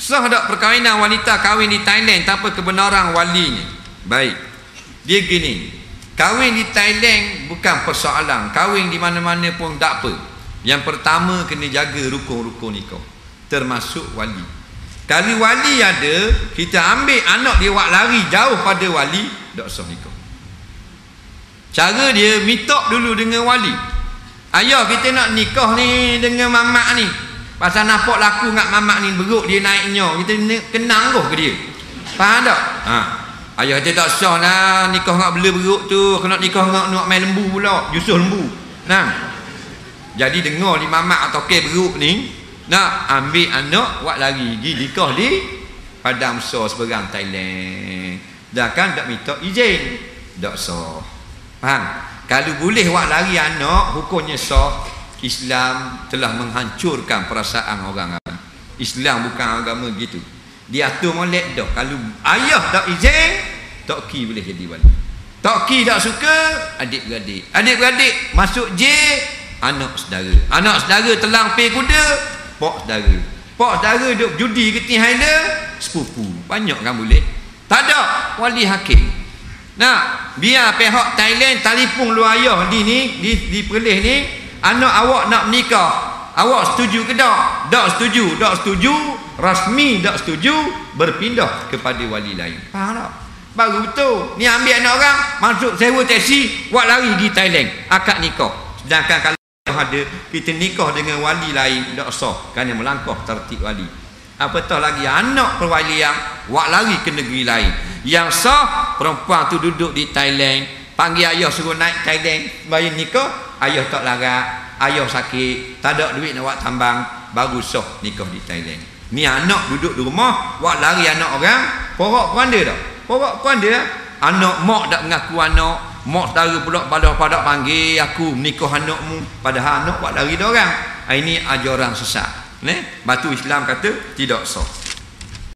Sah tak perkahwinan wanita kahwin di Thailand tanpa kebenaran walinya? Baik. Dia gini, kahwin di Thailand bukan persoalan, kahwin di mana-mana pun tak apa. Yang pertama kena jaga rukun-rukun nikah, termasuk wali. Kalau wali ada, kita ambil anak dia buat lari jauh pada wali, tak sah nikah. Cara dia minta dulu dengan wali. Ayah, kita nak nikah ni dengan mamak ni, pasal nampak laku dengan mamak ni beruk dia naiknya, kita kenang ke dia? Faham tak? Ayah dia tak sah lah nikah dengan bela beruk tu, kena nikah dengan main lembu pula, Yusuf lembu. Nah, jadi dengar di mamak atau ke beruk ni nak ambil anak buat lari pergi nikah di Padang Besar seberang Thailand. Dah kan tak minta izin, tak sah. Faham? Kalau boleh buat lari anak, hukumnya sah. Islam telah menghancurkan perasaan orang. Islam bukan agama gitu. Dia atur molek dah. Kalau ayah tak izin, tok ki boleh jadi wali. Tok ki tak suka, adik-beradik. Adik-beradik masuk J, anak saudara. Anak saudara telang pay kuda, pak saudara. Pak saudara duk judi keting haila, sepupu. Banyak kan boleh. Tak ada wali hakim. Nah, biar pihak Thailand telefon lu ayah di Perlis ni, anak awak nak menikah, awak setuju ke tak? Tak setuju, tak setuju, rasmi tak setuju, berpindah kepada wali lain. Faham tak? Baru betul. Ni ambil anak orang, masuk sewa taksi, buat lari pergi Thailand, akad nikah. Sedangkan kalau ada kita nikah dengan wali lain, tak sah, kerana melangkah tertib wali. Apatah lagi anak perwalian buat lari ke negeri lain. Yang sah, perempuan tu duduk di Thailand, panggil ayah suruh naik Thailand bayar nikah, ayah tak larat, ayah sakit, tak ada duit nak buat tambang, baru sah nikah di Thailand. Ni anak duduk di rumah buat lari anak orang, porak panda tak? Porak panda. Anak mak tak mengaku anak, mak saudara pula pada panggil aku menikah anakmu, padahal anak buat lari dia orang. Ini ajaran sesat. Batu Islam kata tidak sah.